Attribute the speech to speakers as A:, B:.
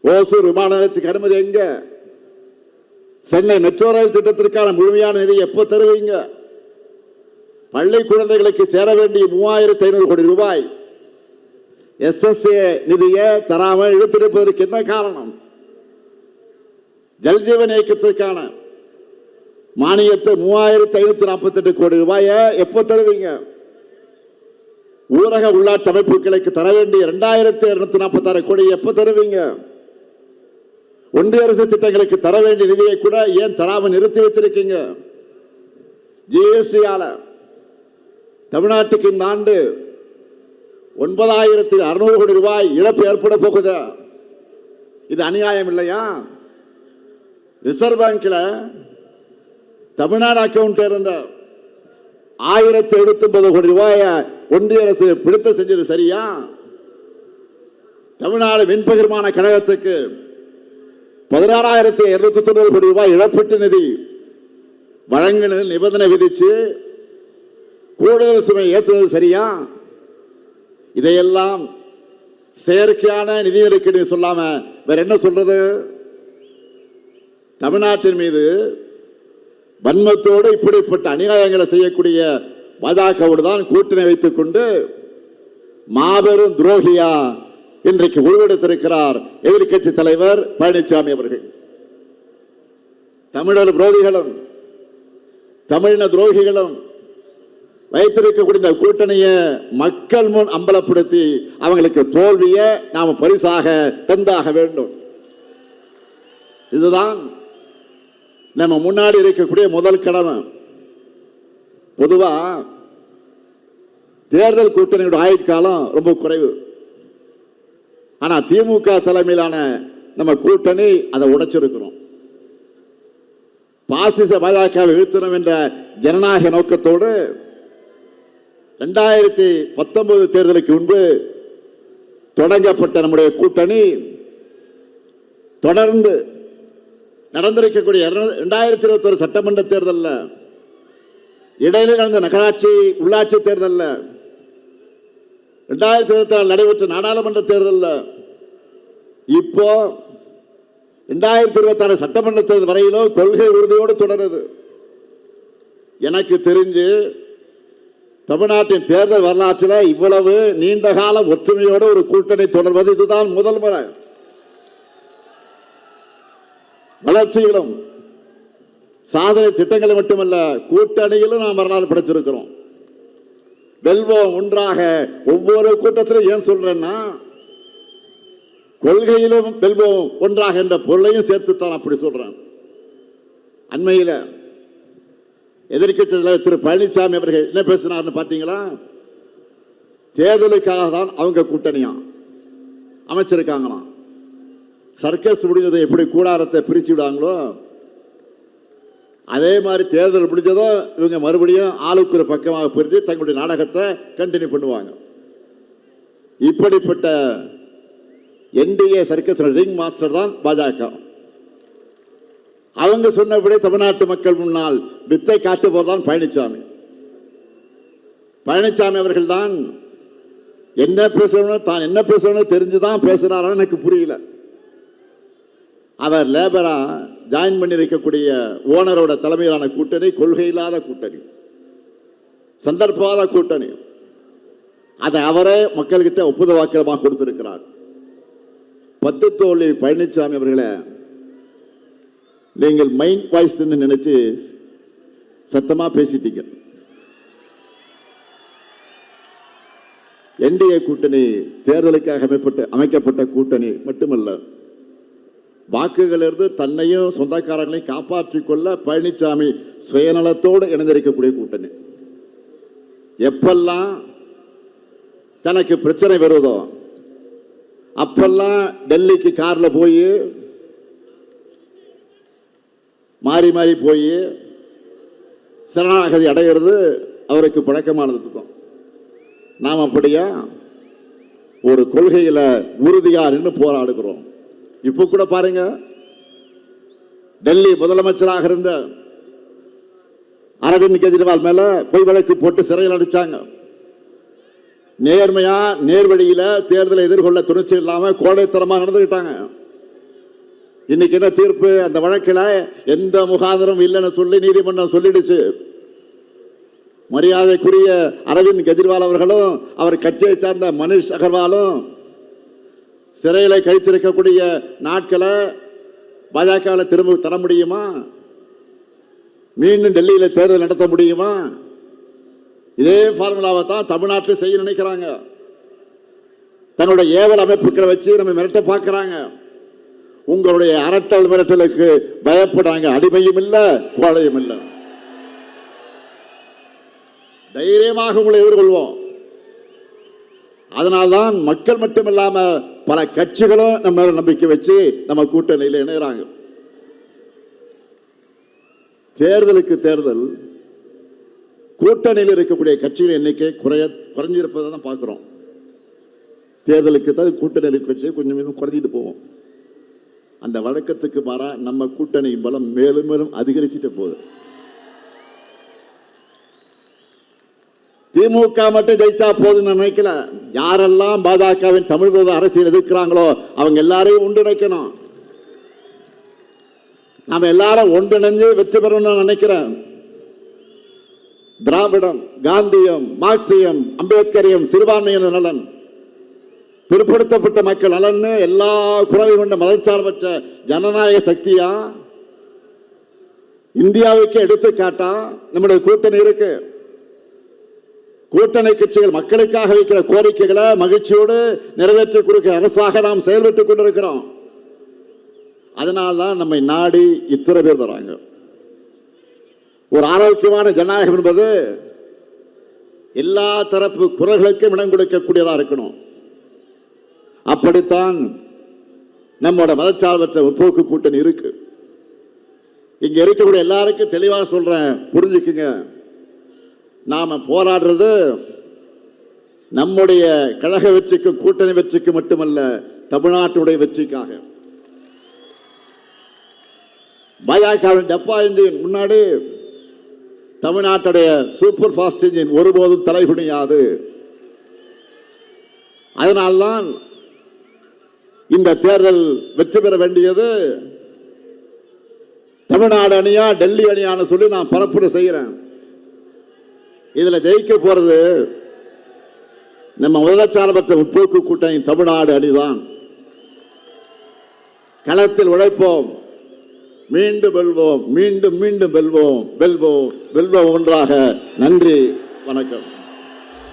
A: ஓசூர் விமான நிலையத்துக்கு அனுமதி எங்க? சென்னை மெட்ரோ ரயில் திட்டத்திற்கான முழுமையான நிதி எப்போ தருவீங்க? பள்ளி குழந்தைகளுக்கு சேர வேண்டிய 3500 கோடி ரூபாய் SSA நிதியை தராமல் இழுத்திருப்பதற்கு என்ன காரணம்? ஜல்ஜீவன் இயக்கத்திற்கான மானியத்தை 3548 கோடி ரூபாயை எப்போ தருவீங்க? ஊரக உள்ளாட்சி அமைப்புகளுக்கு தர வேண்டிய 2246 கோடி எப்போ தருவீங்க? ஒன்றிய அரசு திட்டங்களுக்கு தர வேண்டிய நிதியை கூட ஏன் தராமல் நிறுத்தி வச்சிருக்கீங்க? GST-ஆல தமிழ்நாட்டுக்கு இந்த ஆண்டு 9600 கோடி ரூபாய் இழப்பு ஏற்பட போகுது. இது அநியாயம் இல்லையா? ரிசர்வ் பேங்க்ல தமிழ்நாடு அக்கவுண்ட் இருந்த 1079 கோடி ரூபாய ஒன்றிய அரசு பிடித்து செஞ்சது சரியா? தமிழ்நாடு மின்பகிர்மான கழகத்துக்கு 16290 கோடி ரூபாய் இழப்பீட்டு நிதி வழங்கின நிபந்தனை விதிச்சு கூடுதல் சுமை ஏற்றுவது சரியா? இதையெல்லாம் செயற்கையான நிதி நெருக்கடி சொல்லாம வேற என்ன சொல்றது? தமிழ்நாட்டின் மீது வன்மத்தோடு இப்படிப்பட்ட அநியாயங்களை செய்யக்கூடிய பாஜகவோடு தான் கூட்டணி வைத்துக் கொண்டு மாபெரும் துரோகியா இன்றைக்கு உருவெடுத்திருக்கிறார் எதிர்க்கட்சி தலைவர் பழனிசாமி அவர்கள். தமிழர் விரோதிகளும் தமிழின துரோகிகளும் வைத்திருக்கக்கூடிய கூட்டணியை மக்கள் முன் அம்பலப்படுத்தி அவங்களுக்கு தோல்வியை நாம பரிசாக தந்தாக வேண்டும். இதுதான் நம்ம முன்னாடி இருக்கக்கூடிய முதல் கடமை. பொதுவா தேர்தல் கூட்டணியோட ஆயுட்காலம் ரொம்ப குறைவு. ஆனா திமுக தலைமையிலான நம்ம கூட்டணி அதை உடைச்சிருக்கிறோம். பாசிச பாஜகவை வீழ்த்தணும் என்ற ஜனநாயக நோக்கத்தோடு 2019 தேர்தலுக்கு முன்பு தொடங்கப்பட்ட நம்முடைய கூட்டணி தொடர்ந்து நடந்திருக்கக்கூடிய 2021 சட்டமன்ற தேர்தலில், இடையில நடந்த நகராட்சி உள்ளாட்சி தேர்தலில், 2024 நடைபெற்ற நாடாளுமன்ற தேர்தலில், இப்போ 2026 சட்டமன்ற தேர்தல் வரையிலும் கொள்கை உறுதியோடு தொடருது. எனக்கு தெரிஞ்சு தமிழ்நாட்டின் தேர்தல் வரலாற்றில் இவ்வளவு நீண்ட காலம் ஒற்றுமையோடு ஒரு கூட்டணி தொடர்வது இதுதான் முதல் முறை. வளர்ச்சியிலும் சாதனை திட்டங்களை மட்டுமல்ல, கூட்டணியிலும் நாம் வரலாறு படைச்சிருக்கிறோம். வெல்வோம் ஒன்றாக. ஒவ்வொரு கூட்டத்திலும் ஏன் சொல்றேன்னா, கொள்கையிலும் வெல்வோம் ஒன்றாக என்ற பொருளையும் சேர்த்துத்தான் அப்படி சொல்றேன். அண்மையில் எதிர்க்கட்சி தலைவர் திரு பழனிசாமி அவர்கள் என்ன பேசினார்னு பார்த்தீங்களா? தேர்தலுக்காக தான் அவங்க கூட்டணியா அமைச்சிருக்காங்களாம். சர்க்கஸ் முடிஞ்சதை எப்படி கூடாரத்தை பிரிச்சு விடாங்களோ அதே மாதிரி தேர்தல் முடிஞ்சதோ இவங்க மறுபடியும் ஆளுக்கு ஒரு பக்கமாக பிரித்து தங்களுடைய நாடகத்தை கண்டினியூ பண்ணுவாங்க. இப்படிப்பட்ட NDA சர்க்கஸ் ரிங் மாஸ்டர் தான் பாஜக. அவங்க சொன்னபடி தமிழ்நாட்டு மக்கள் முன்னால் வித்தை காட்டுபவர்தான் பழனிசாமி. பழனிசாமி அவர்கள் தான் என்ன பேசணும், தான் என்ன பேசணும் தெரிஞ்சுதான் பேசுறாரு. எனக்கு புரியல. அவர் லேபரா ஜாயின் பண்ணி இருக்கக்கூடிய ஓனரோட தலைமையிலான கூட்டணி கொள்கை இல்லாத கூட்டணி, சந்தர்ப்பவாத கூட்டணி. அதை அவரே மக்கள்கிட்ட ஒப்புத வாக்கியமாக கொடுத்திருக்கிறார். பத்துத்தோழி பழனிசாமி அவர்களை நீங்கள் மைண்ட் வாய்ஸ் நினைச்சு சத்தமா பேசிட்டீங்க. NDA கூட்டணி தேர்தலுக்காக அமைக்கப்பட்ட கூட்டணி மட்டுமல்ல, வாக்குகள் இருந்து தன்னையும் சொந்தக்காரர்களையும் காப்பாற்றிக் கொள்ள பழனிசாமி சுயநலத்தோடு இணைந்திருக்கக்கூடிய கூட்டணி. எப்பெல்லாம் தனக்கு பிரச்சனை வருதோ அப்பெல்லாம் டெல்லிக்கு கார்ல போய் மாறி மாறி போய் சரணாகதி அடைகிறது அவருக்கு பழக்கமானது. நாம் அப்படியா ஒரு கொள்கையில உறுதியா நின்று போராடுகிறோம். இப்ப கூட பாருங்க, டெல்லி முதலமைச்சராக இருந்த அரவிந்த் கெஜ்ரிவால் மேல பொய் வழக்கு போட்டு சிறையில் அடிச்சாங்க. நேர்மையா நேர்வழியில தேர்தலை எதிர்கொள்ள துணிச்சல் இல்லாம கோடைத்தனமா நடந்துகிட்டாங்க. இன்னைக்கு என்ன தீர்ப்பு? அந்த வழக்கில் எந்த முகாந்திரம் இல்லைன்னு சொல்லி நீதிமன்றம் சொல்லிடுச்சு. மரியாதைக்குரிய அரவிந்த் கெஜ்ரிவால் அவர்களும் அவர் கட்சியை சார்ந்த மனிஷ் அகர்வாலும் சிறையில் கழிச்சிருக்கக்கூடிய நாட்களை பாஜகவில் திரும்ப தர முடியுமா? மீண்டும் டெல்லியில் தேர்தல் நடத்த முடியுமா? இதே ஃபார்முலாவை தான் தமிழ்நாட்டில் செய்ய நினைக்கிறாங்க. தன்னுடைய ஏவல் அமைப்புகளை வச்சு நம்ம மிரட்ட பார்க்கிறாங்க. உங்களுடைய அரட்டல் மிரட்டலுக்கு பயப்படாங்க. அடிமையும் இல்லை, கோழையும் இல்லை. தைரியமாக உங்களை எதிர்கொள்வோம். அதனால்தான் மக்கள் மட்டுமில்லாம பல கட்சிகளும் நம்ம நம்பிக்கை வச்சு நம்ம கூட்டணியில் இணைகிறாங்க. தேர்தலுக்கு தேர்தல் கூட்டணியில் இருக்கக்கூடிய கட்சிகள் எண்ணிக்கை குறைஞ்சிருப்பதை தான் பார்க்கிறோம். தேர்தலுக்கு தான் கூட்டணி கட்சியை கொஞ்சம் குறைஞ்சிட்டு போவோம். அந்த வழக்கத்துக்கு மாறா நம்ம கூட்டணியின் பலம் மேலும் மேலும் அதிகரிச்சுட்டு போகுது. திமுக மட்டும் ஜெயிச்சா போதுன்னு நினைக்கல. யாரெல்லாம் பாஜகவின் தமிழ் விரோத அரசியல் எதிர்க்கிறாங்களோ அவங்க எல்லாரையும் ஒன்றிணைக்கணும். நாம எல்லாரும் ஒன்றிணைஞ்சு வெற்றி பெறணும்னு நினைக்கிறேன். திராவிடம், காந்தியம், மார்க்சியம், அம்பேத்கரியம், சிறுபான்மையினர் நலன், பிற்படுத்தப்பட்ட மக்கள் நலன், எல்லா குரலையும் கொண்ட மதச்சார்பற்ற ஜனநாயக சக்தியா இந்தியாவுக்கு எடுத்துக்காட்டா நம்முடைய கூட்டணி இருக்கு. கூட்டணி கட்சிகள் மக்களுக்காக வைக்கிற கோரிக்கைகளை மகிழ்ச்சியோடு நிறைவேற்றி கொடுக்கிற அரசாக நாம் செயல்பட்டுக் கொண்டிருக்கிறோம். அதனால்தான் நம்மை நாடி இத்தனை பேர் வராங்க. ஒரு ஆரோக்கியமான ஜனநாயகம் என்பது எல்லா தரப்பு குரல்களுக்கும் இடம் கொடுக்கக்கூடியதா இருக்கணும். அப்படித்தான் நம்மோட மதச்சார்பற்ற முற்போக்கு கூட்டணி இருக்கு. இங்க இருக்கக்கூடிய எல்லாருக்கும் தெளிவாக சொல்றேன், புரிஞ்சுக்குங்க. நாம போராடுறது நம்முடைய கழக வெற்றிக்கும் கூட்டணி வெற்றிக்கு மட்டுமல்ல, தமிழ்நாட்டுடைய வெற்றிக்காக. பாஜகவின் டப்பா இன்ஜின் முன்னாடி தமிழ்நாட்டுடைய சூப்பர் ஃபாஸ்ட் இன்ஜின் ஒருபோதும் தலைகுனியாது. அதனால்தான் இந்த தேர்தல் வெற்றி பெற வேண்டியது தமிழ்நாடு அணியா டெல்லி அணியான்னு சொல்லி நான் பரப்புரை செய்கிறேன். இதுல ஜெயிக்க போறது நம்ம முதலச்சார்பற்ற முற்போக்கு கூட்டணி தமிழ்நாடு அணிதான். களத்தில் உழைப்போம், மீண்டும் வெல்வோம், மீண்டும் மீண்டும் வெல்வோம், வெல்வோம், வெல்வோம் ஒன்றாக. நன்றி, வணக்கம்.